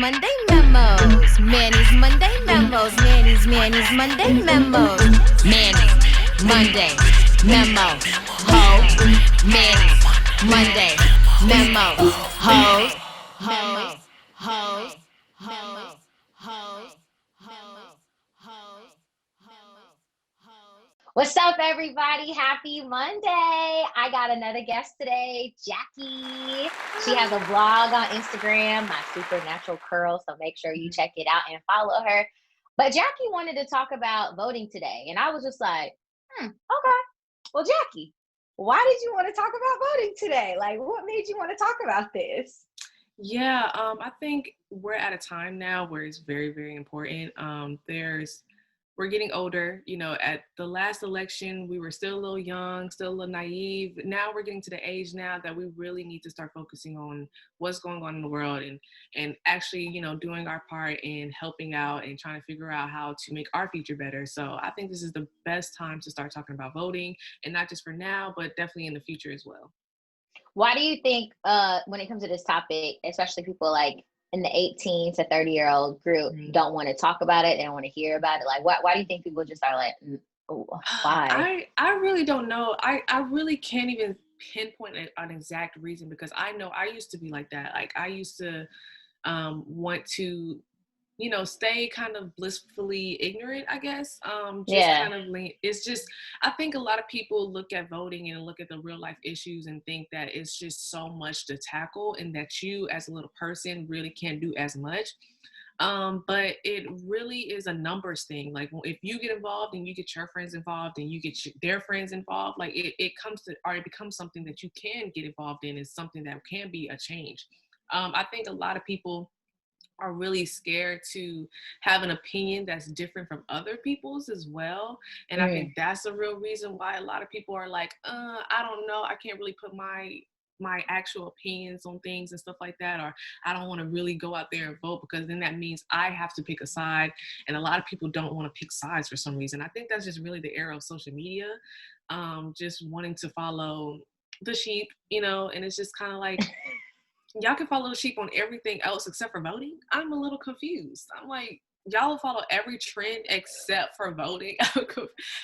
Monday memos. Manny's Monday memos. Manny's Monday memos. Manny's Monday memo. Ho. Manny's Monday memo. Hoes. Hoes. Hoes. Hoes. Hoes. What's up, everybody? Happy Monday. I got another guest today, Jackie. She has a blog on Instagram, My Supernatural Curl, so make sure you check it out and follow her. But Jackie wanted to talk about voting today, and I was just like, okay. Well, Jackie, why did you want to talk about voting today? Like, what made you want to talk about this? Yeah, I think we're at a time now where it's very, very important. We're getting older. You know, at the last election, we were still a little young, still a little naive. Now we're getting to the age now that we really need to start focusing on what's going on in the world and actually, you know, doing our part in helping out and trying to figure out how to make our future better. So I think this is the best time to start talking about voting, and not just for now, but definitely in the future as well. Why do you think, when it comes to this topic, especially people like in the 18 to 30-year-old group, don't want to talk about it? They don't want to hear about it. Like, why do you think people just are like, why? I really don't know. I really can't even pinpoint an exact reason, because I know I used to be like that. Like, I used to want to, you know, stay kind of blissfully ignorant, I guess. It's just, I think a lot of people look at voting and look at the real life issues and think that it's just so much to tackle and that you as a little person really can't do as much. But it really is a numbers thing. Like, if you get involved and you get your friends involved and you get their friends involved, like it becomes something that you can get involved in. It's something that can be a change. I think a lot of people are really scared to have an opinion that's different from other people's as well. And I think that's a real reason why a lot of people are like, I don't know, I can't really put my actual opinions on things and stuff like that, or I don't want to really go out there and vote, because then that means I have to pick a side, and a lot of people don't want to pick sides for some reason. I think that's just really the era of social media, just wanting to follow the sheep, you know. And it's just kind of like, y'all can follow the sheep on everything else except for voting. I'm a little confused. I'm like, y'all follow every trend except for voting.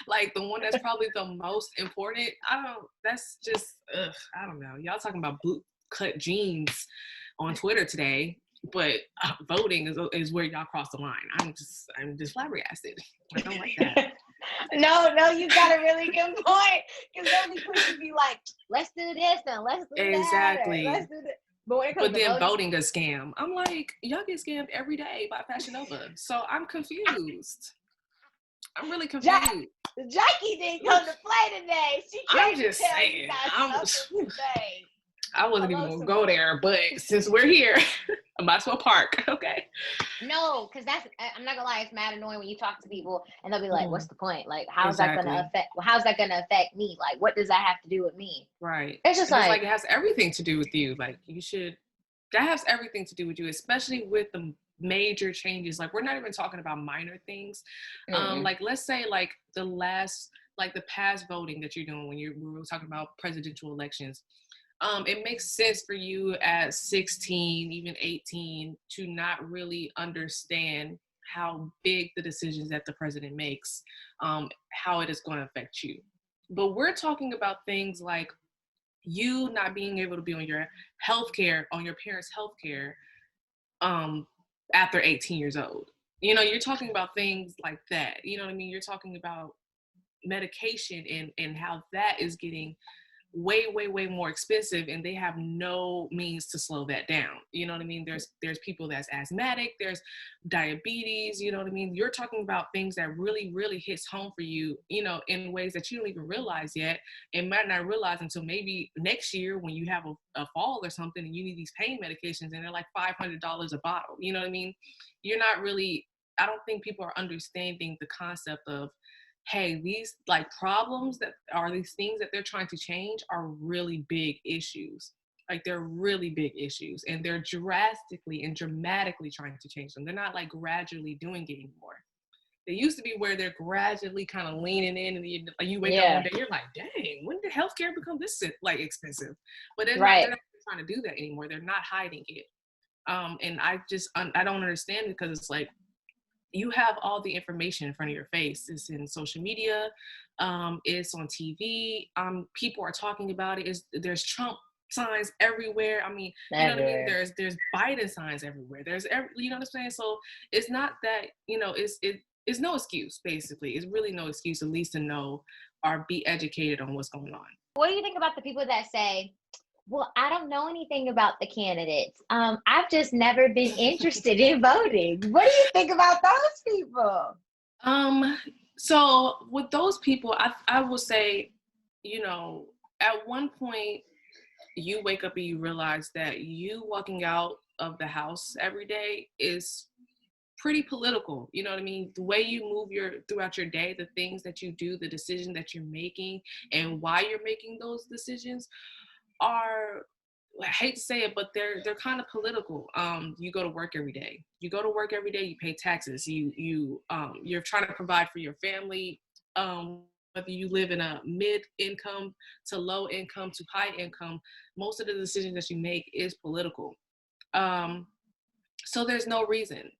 Like, the one that's probably the most important. That's just, I don't know. Y'all talking about boot cut jeans on Twitter today, but voting is where y'all cross the line. I'm just flabbergasted. I don't like that. No, you got a really good point. Because they'll be quick to be like, let's do this and let's do that. Exactly. Let's do that. But then voting a scam. I'm like, y'all get scammed every day by Fashion Nova. So I'm confused. I'm really confused. Jackie didn't come to play today. She came to tell you guys something today. I wasn't even going to go there, but since we're here, I might as well park, okay? No, because I'm not going to lie, it's mad annoying when you talk to people and they'll be like, what's the point? Like, how's that going to affect me? Like, what does that have to do with me? Right. It's just like, it has everything to do with you. Like, that has everything to do with you, especially with the major changes. Like, we're not even talking about minor things. Like, let's say, like, the past voting that you're doing when we were talking about presidential elections. It makes sense for you at 16, even 18, to not really understand how big the decisions that the president makes, how it is going to affect you. But we're talking about things like you not being able to be on your healthcare, on your parents' healthcare, after 18 years old. You know, you're talking about things like that. You know what I mean? You're talking about medication and how that is getting way more expensive, and they have no means to slow that down. You know what I mean? There's people that's asthmatic, there's diabetes, you know what I mean? You're talking about things that really hits home for you, you know, in ways that you don't even realize yet, and might not realize until maybe next year when you have a fall or something and you need these pain medications and they're like $500 a bottle. You know what I mean? I don't think people are understanding the concept of, hey, these like problems that are these things that they're trying to change are really big issues. Like, they're really big issues, and they're drastically and dramatically trying to change them. They're not like gradually doing it anymore. They used to be where they're gradually kind of leaning in, and you wake up one day, you're like, dang, when did healthcare become this like expensive? But they're not trying to do that anymore. They're not hiding it. And I don't understand it, because it's like, you have all the information in front of your face. It's in social media, it's on TV. People are talking about it. There's Trump signs everywhere. I mean, you know what I mean? There's Biden signs everywhere. You know what I'm saying? So it's not that, it's no excuse, basically. It's really no excuse, at least to know or be educated on what's going on. What do you think about the people that say, well, I don't know anything about the candidates. I've just never been interested in voting. What do you think about those people? So with those people, I will say, at one point you wake up and you realize that you walking out of the house every day is pretty political. You know what I mean? The way you move throughout your day, the things that you do, the decision that you're making, and why you're making those decisions are, I hate to say it, but they're kind of political. You go to work every day. You pay taxes. You're trying to provide for your family. Whether you live in a mid-income to low income to high income, most of the decisions that you make is political. So there's no reason,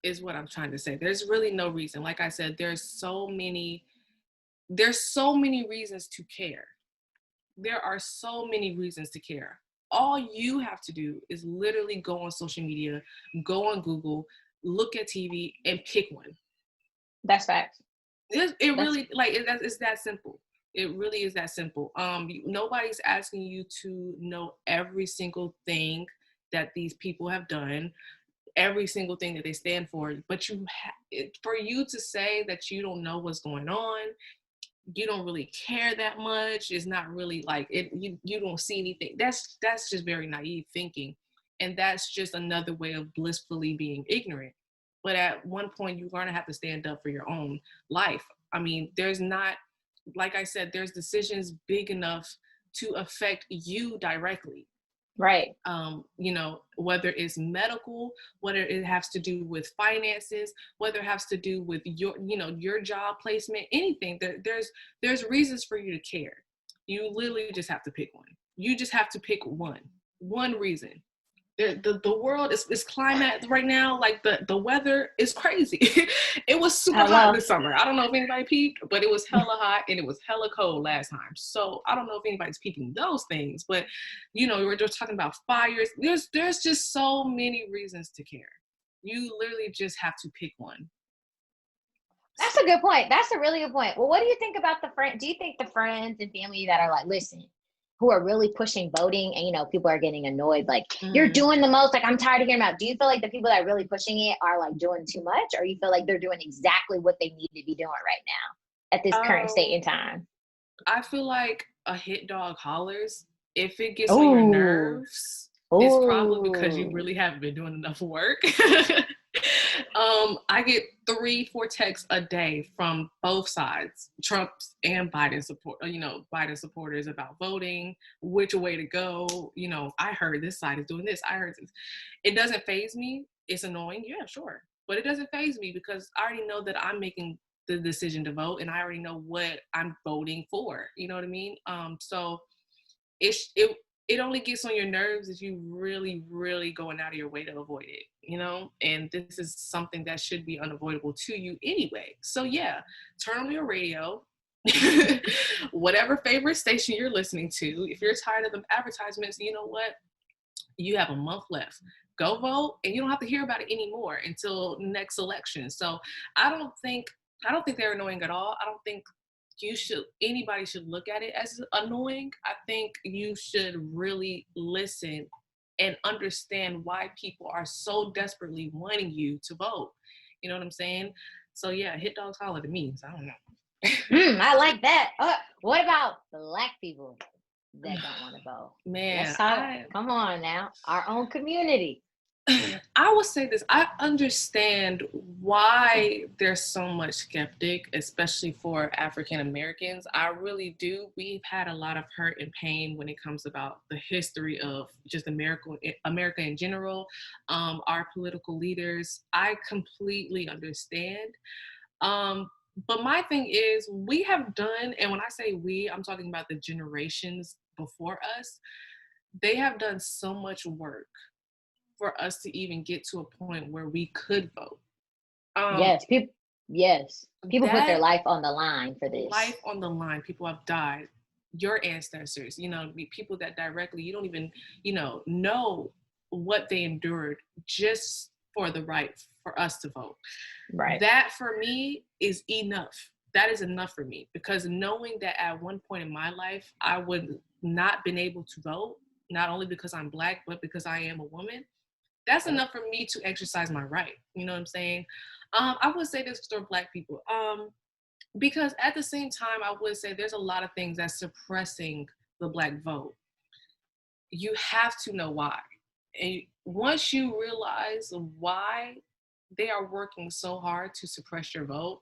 is what I'm trying to say. There's really no reason. Like I said, there's so many reasons to care. There are so many reasons to care. All you have to do is literally go on social media, go on Google, look at TV, and pick one. That's facts. It's that simple. It really is that simple. Nobody's asking you to know every single thing that these people have done, every single thing that they stand for. But for you to say that you don't know what's going on, you don't really care that much, it's not really like it, you don't see anything. That's just very naive thinking, and that's just another way of blissfully being ignorant. But at one point, you're going to have to stand up for your own life. I mean, there's not, like I said, there's decisions big enough to affect you directly. Right. Whether it's medical, whether it has to do with finances, whether it has to do with your job placement, anything. There's reasons for you to care. You literally just have to pick one. You just have to pick one reason. The world is climate right now, like the weather is crazy. It was super hot this summer. I don't know if anybody peeped, but it was hella hot and it was hella cold last time. So I don't know if anybody's peeping those things, but we're just talking about fires. There's just so many reasons to care. You literally just have to pick one. That's a good point. That's a really good point. Well, what do you think about do you think the friends and family that are like, listen, who are really pushing voting, and people are getting annoyed, like, you're doing the most, like, I'm tired of hearing about, do you feel like the people that are really pushing it are like doing too much, or you feel like they're doing exactly what they need to be doing right now at this current state in time? I feel like a hit dog hollers. If it gets on your nerves, it's probably because you really haven't been doing enough work. I get 3-4 texts a day from both sides, Trump's and Biden Biden supporters, about voting, which way to go. I heard this side is doing this. I heard this. It doesn't faze me. It's annoying. Yeah, sure. But it doesn't faze me because I already know that I'm making the decision to vote, and I already know what I'm voting for. You know what I mean? So it only gets on your nerves if you really, really going out of your way to avoid it, and this is something that should be unavoidable to you anyway. So yeah, turn on your radio, whatever favorite station you're listening to. If you're tired of the advertisements, you know what? You have a month left. Go vote, and you don't have to hear about it anymore until next election. So I don't think they're annoying at all. I don't think anybody should look at it as annoying. I think you should really listen and understand why people are so desperately wanting you to vote. You know what I'm saying? So yeah, hit dogs holler to me. So I don't know. I like that. What about Black people that don't want to vote? Man, come on now, our own community. I will say this. I understand why there's so much skeptic, especially for African Americans. I really do. We've had a lot of hurt and pain when it comes about the history of just America in general, our political leaders. I completely understand. But my thing is, we have done, and when I say we, I'm talking about the generations before us, they have done so much work for us to even get to a point where we could vote. Um, Yes, people put their that life on the line for this. life on the line, people have died. Your ancestors, people that directly, you don't even, know what they endured just for the right for us to vote. Right. That for me is enough. That is enough for me, because knowing that at one point in my life, I would not been able to vote, not only because I'm Black, but because I am a woman, that's enough for me to exercise my right. You know what I'm saying? I would say this for Black people. Because at the same time, I would say there's a lot of things that's suppressing the Black vote. You have to know why. And once you realize why they are working so hard to suppress your vote,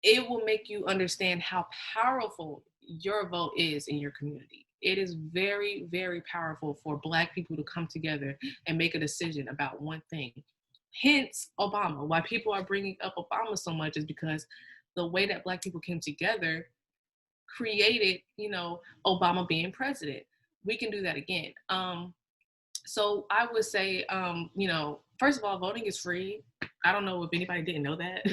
it will make you understand how powerful your vote is in your community. It is very, very powerful for Black people to come together and make a decision about one thing. Hence, Obama. Why people are bringing up Obama so much is because the way that Black people came together created, Obama being president. We can do that again. So I would say, first of all, voting is free. I don't know if anybody didn't know that.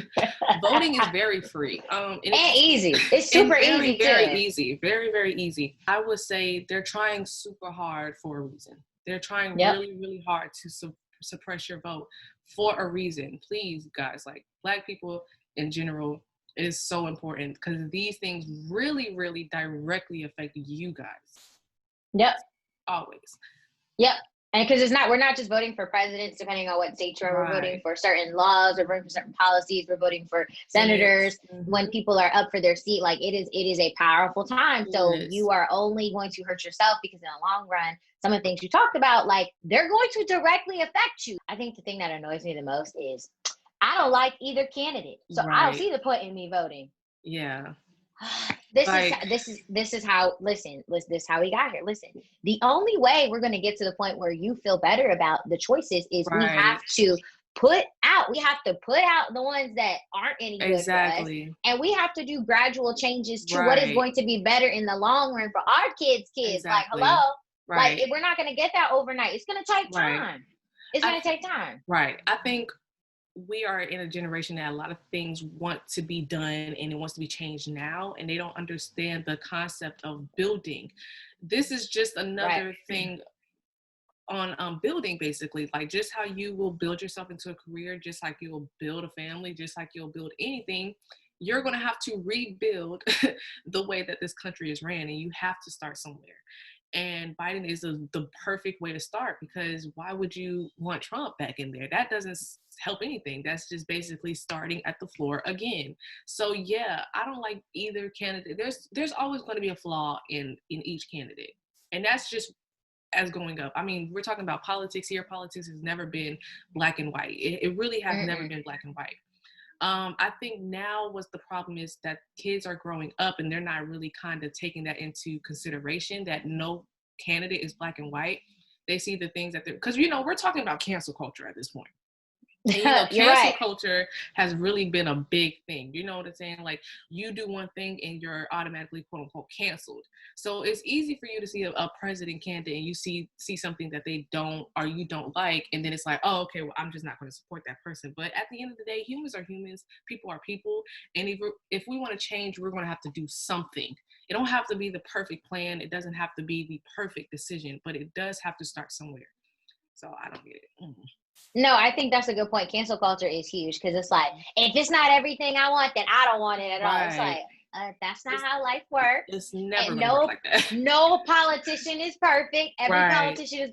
Voting is very free. And easy. It's super easy, very too. easy. Very, very easy. I would say they're trying super hard for a reason. They're trying really, really hard to suppress your vote for a reason. Please, guys, like Black people in general, is so important, because these things really, really directly affect you guys. Yep. Always. Yep. And because we're not just voting for presidents, depending on what state we're voting for certain laws, we're voting for certain policies, we're voting for senators. Mm-hmm. When people are up for their seat, like it is a powerful time. So you are only going to hurt yourself, because in the long run, some of the things you talked about, like they're going to directly affect you. I think the thing that annoys me the most is I don't like either candidate. So I don't see the point in me voting. Yeah. This is how this is how we got here. Listen, the only way we're going to get to the point where you feel better about the choices is we have to put out the ones that aren't any good for us, and we have to do gradual changes to what is going to be better in the long run for our kids. Like, hello, like if we're not going to get that overnight. It's going to take time. It's going to take time. Right. I think we are in a generation that a lot of things want to be done and it wants to be changed now, and they don't understand the concept of building. This is just another thing on building, basically, like just how you will build yourself into a career, just like you will build a family, just like you'll build anything. You're going to have to rebuild the way that this country is ran, and you have to start somewhere. And Biden is the perfect way to start, because why would you want Trump back in there? That doesn't help anything. That's just basically starting at the floor again. So yeah, I don't like either candidate. There's always going to be a flaw in each candidate, and that's just as going up. I mean, we're talking about politics here. Politics has never been black and white. It really has never been black and white. I think now what's the problem is that kids are growing up and they're not really kind of taking that into consideration, that no candidate is black and white. They see the things that they're, because, we're talking about cancel culture at this point. And, cancel culture has really been a big thing. You know what I'm saying? Like, you do one thing and you're automatically, quote unquote, canceled. So it's easy for you to see a president candidate and you see something that they don't, or you don't like. And then it's like, oh, okay, well, I'm just not going to support that person. But at the end of the day, humans are humans. People are people. And if we want to change, we're going to have to do something. It don't have to be the perfect plan. It doesn't have to be the perfect decision, but it does have to start somewhere. So I don't get it. No, I think that's a good point. Cancel culture is huge, because it's like, if it's not everything I want, then I don't want it at all. It's like, that's not how life works. It's never gonna work like that. No politician is perfect. Every politician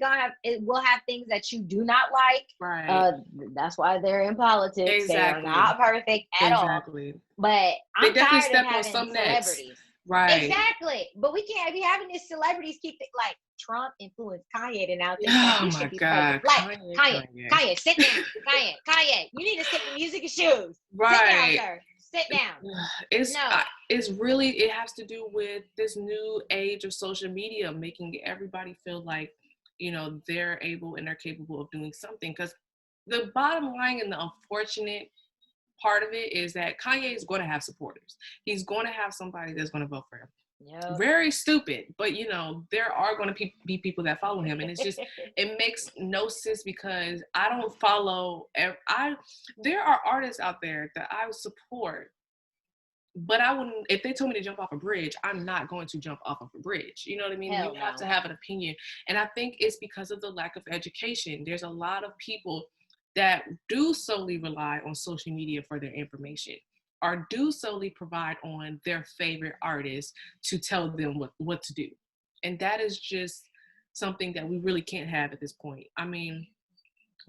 will have things that you do not like. Right. That's why they're in politics. Exactly. They are not perfect at all. But I'm tired of having celebrities. Right. Exactly. But we can't be having these celebrities keep it like Trump influenced Kanye to now think he should be perfect. Like Kanye, sit down. Kanye, you need to stick to music and shoes. Right. Sit down, sir. Sit down. It's really, it has to do with this new age of social media, making everybody feel like, they're able and they're capable of doing something. Because the bottom line and the unfortunate part of it is that Kanye is going to have supporters. He's going to have somebody that's going to vote for him. Yep. Very stupid, but you know, there are going to be people that follow him, and it's just, it makes no sense because I don't follow. There are artists out there that I support, but I wouldn't, if they told me to jump off a bridge, I'm not going to jump off of a bridge. You know what I mean? Hell You have no. to have an opinion, and I think it's because of the lack of education. There's a lot of people that do solely rely on social media for their information, or do solely provide on their favorite artists to tell them what to do. And that is just something that we really can't have at this point. I mean,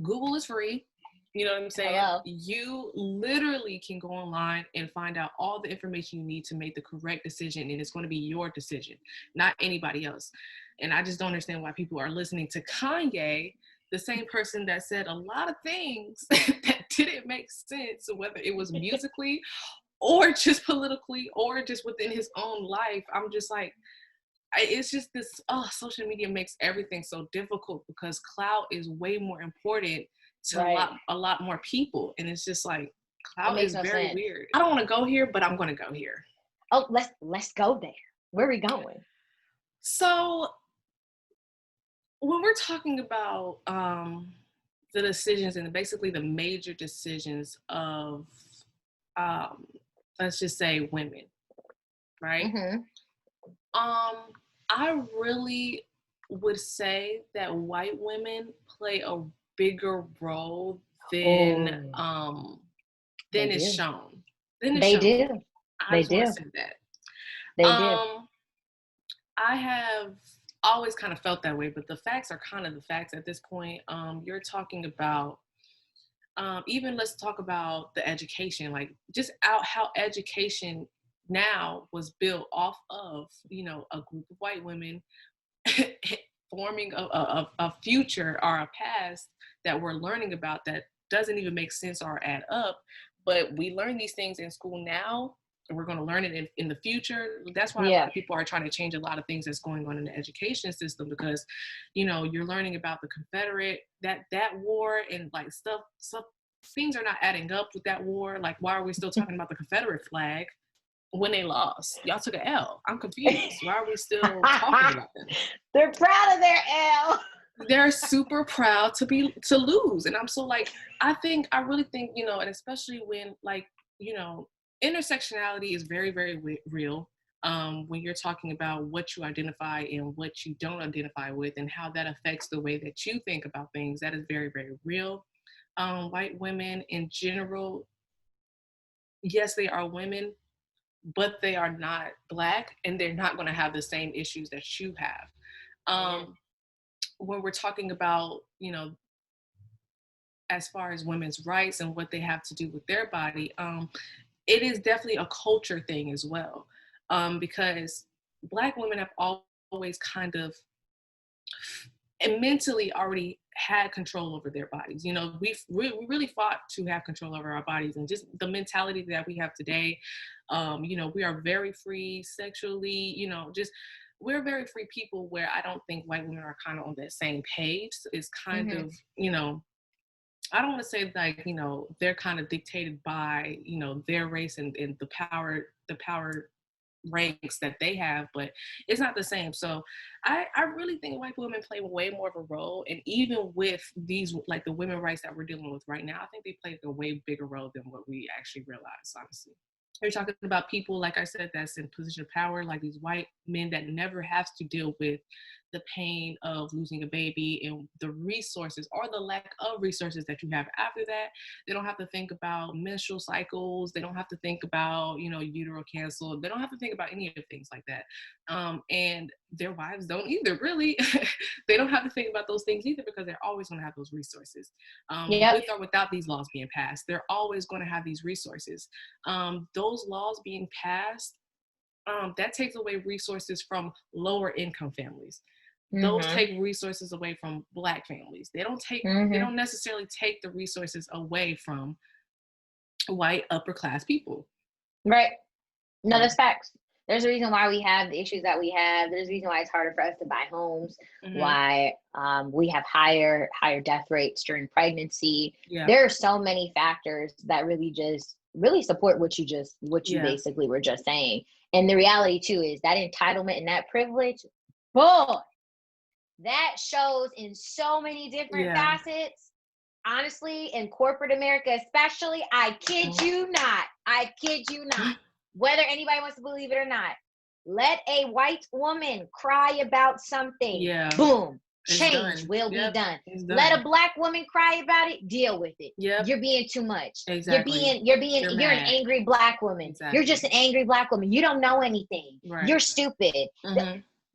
Google is free. You know what I'm saying? Hello. You literally can go online and find out all the information you need to make the correct decision, and it's going to be your decision, not anybody else. And I just don't understand why people are listening to Kanye, the same person that said a lot of things that didn't make sense, whether it was musically or just politically or just within his own life. I'm just like, it's just this, social media makes everything so difficult because clout is way more important to Right. a lot more people. And it's just like, clout makes is no very sense. weird. I don't want to go here, but I'm going to go here. Oh, let's go there. Where are we going? So when we're talking about the decisions and basically the major decisions of, let's just say, women, right? Mm-hmm. I really would say that white women play a bigger role than They is do. shown. They do. I They just want do. to say that. They do. I have always kind of felt that way, but the facts are kind of the facts at this point. You're talking about, even let's talk about the education, like just out how education now was built off of, you know, a group of white women forming a future or a past that we're learning about that doesn't even make sense or add up. But we learn these things in school now, and we're going to learn it in the future. That's why a lot of people are trying to change a lot of things that's going on in the education system, because, you know, you're learning about the Confederate, that war, and like stuff things are not adding up with that war. Like, why are we still talking about the Confederate flag when they lost? Y'all took an L. I'm confused. Why are we still talking about them? They're proud of their L. They're super proud to lose. And I'm so like, I really think, you know, and especially when, like, you know, intersectionality is very, very real. When you're talking about what you identify and what you don't identify with and how that affects the way that you think about things, that is very, very real. White women in general, yes, they are women, but they are not Black, and they're not going to have the same issues that you have. When we're talking about, you know, as far as women's rights and what they have to do with their body, it is definitely a culture thing as well, because Black women have always kind of and mentally already had control over their bodies. You know, we really fought to have control over our bodies, and just the mentality that we have today. You know, we are very free sexually, you know, just we're very free people, where I don't think white women are kind of on that same page. It's kind of, you know, I don't want to say like, you know, they're kind of dictated by, you know, their race and the power ranks that they have, but it's not the same. So I really think white women play way more of a role. And even with these, like the women rights that we're dealing with right now, I think they play a way bigger role than what we actually realize, honestly. You're talking about people, like I said, that's in position of power, like these white men that never have to deal with the pain of losing a baby and the resources or the lack of resources that you have after that. They don't have to think about menstrual cycles. They don't have to think about, you know, uterine cancer. They don't have to think about any of things like that. And their wives don't either, really. They don't have to think about those things either, because they're always going to have those resources. With or without these laws being passed, they're always going to have these resources. Those laws being passed, that takes away resources from lower income families. Those take resources away from Black families. They don't necessarily take the resources away from white upper class people. Right. No, that's facts. There's a reason why we have the issues that we have. There's a reason why it's harder for us to buy homes, why we have higher death rates during pregnancy. There are so many factors that really just really support what you basically were just saying. And the reality too is that entitlement and that privilege, boy, that shows in so many different facets. Honestly, in corporate America especially, I kid you not, whether anybody wants to believe it or not, let a white woman cry about something, boom, change will be done. Let a black woman cry about it, deal with it. You're being too much. Exactly. You're an angry black woman. Exactly. You're just an angry black woman. You don't know anything. Right. You're stupid.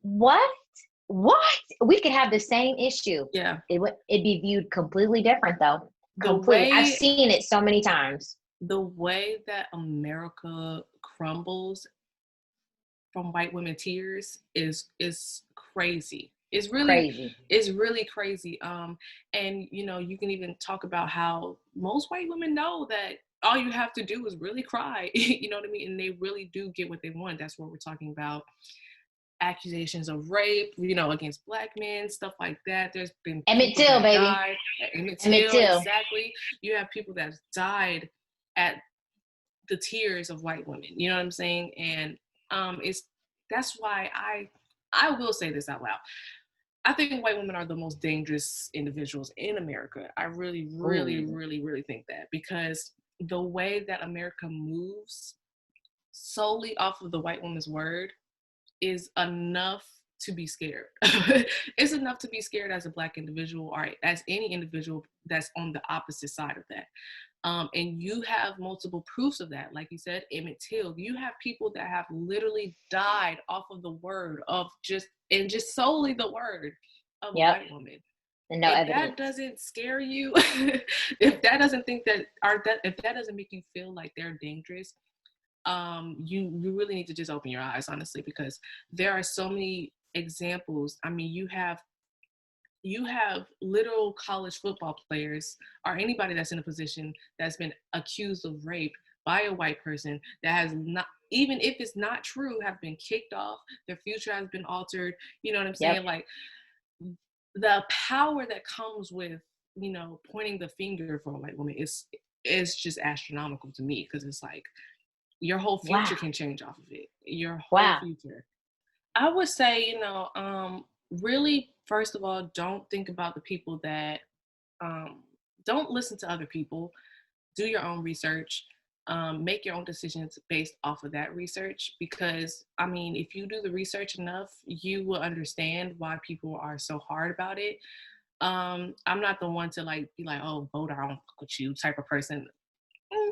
What? We could have the same issue. It'd be viewed completely different though. I've seen it so many times. The way that America crumbles from white women tears is crazy. It's really crazy. And you know, you can even talk about how most white women know that all you have to do is really cry. You know what I mean? And they really do get what they want. That's what we're talking about. Accusations of rape, you know, against black men, stuff like that. There's been Emmett Till, baby. Emmett Till, exactly. You have people that died at the tears of white women. You know what I'm saying? And that's why I will say this out loud. I think white women are the most dangerous individuals in America. I really, really, really, really think that, because the way that America moves solely off of the white woman's word is enough to be scared. It's enough to be scared as a black individual or as any individual that's on the opposite side of that. And you have multiple proofs of that. Like you said, Emmett Till, you have people that have literally died off of the word of just solely the word of a white woman. And no evidence. That doesn't scare you, if that doesn't if that doesn't make you feel like they're dangerous, you really need to just open your eyes, honestly, because there are so many examples. I mean, you have literal college football players or anybody that's in a position that's been accused of rape by a white person that has not, even if it's not true, have been kicked off. Their future has been altered. You know what I'm saying? Like, the power that comes with, you know, pointing the finger for a white woman is just astronomical to me, because it's like, your whole future can change off of it. Your whole future. I would say, you know, really, first of all, don't think about the people that, don't listen to other people. Do your own research. Make your own decisions based off of that research. Because, I mean, if you do the research enough, you will understand why people are so hard about it. I'm not the one to like be like, oh, vote, I don't fuck with you type of person.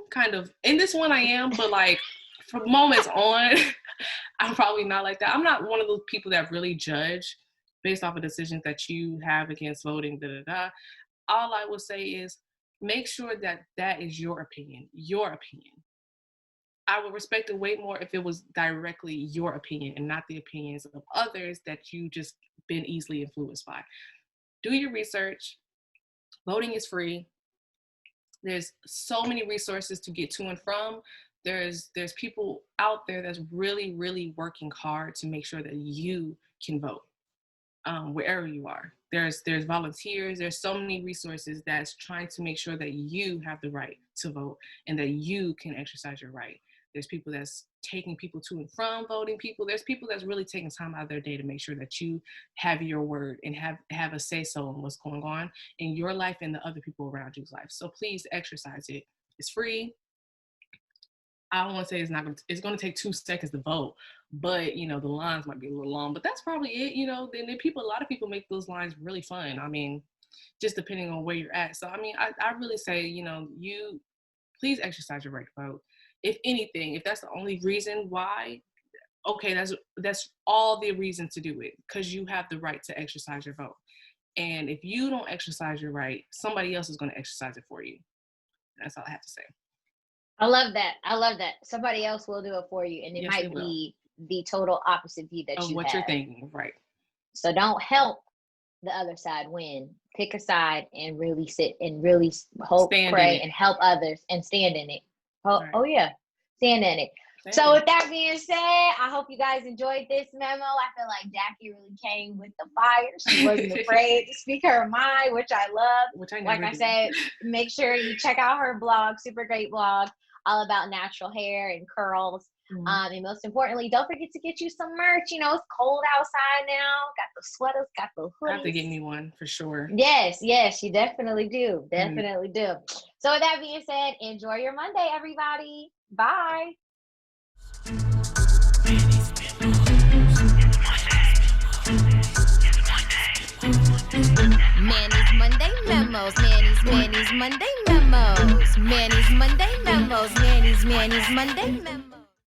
Kind of. In this one I am, but like from moments on, I'm probably not like that. I'm not one of those people that really judge based off of decisions that you have against voting, All I will say is make sure that that is your opinion. I would respect it way more if it was directly your opinion and not the opinions of others that you just been easily influenced by. Do your research. Voting is free. There's so many resources to get to and from. There's people out there that's really, really working hard to make sure that you can vote, wherever you are. There's volunteers. There's so many resources that's trying to make sure that you have the right to vote and that you can exercise your right. There's people that's taking people to and from voting people. There's people that's really taking time out of their day to make sure that you have your word and have a say-so in what's going on in your life and the other people around you's life. So please exercise it. It's free. I don't want to say it's going to take 2 seconds to vote, but you know, the lines might be a little long, but that's probably it. You know, then a lot of people make those lines really fun. I mean, just depending on where you're at. So, I mean, I really say, you know, you please exercise your right to vote. If anything, if that's the only reason why, okay, that's all the reason to do it, because you have the right to exercise your vote. And if you don't exercise your right, somebody else is going to exercise it for you. That's all I have to say. I love that. Somebody else will do it for you, and it might be the total opposite view that of you what have. You're thinking, right? So don't help the other side win. Pick a side and really sit and really hope, pray, and help others and stand in it. Stand in it. So with that being said, I hope you guys enjoyed this memo. I feel like Jackie really came with the fire. She wasn't afraid to speak her mind, which I love. Which I never like I said, make sure you check out her blog, super great blog. all about natural hair and curls. Mhm. And most importantly, don't forget to get you some merch. You know, it's cold outside now. Got the sweaters, got the I have to get hoodies. me one for sure. Yes, yes, you definitely do. Mhm. Definitely do. So with that being said, enjoy your Monday, everybody. Bye. Manny's Monday memos. Manny's Monday memos. Manny's Monday memos. Manny's Monday memos.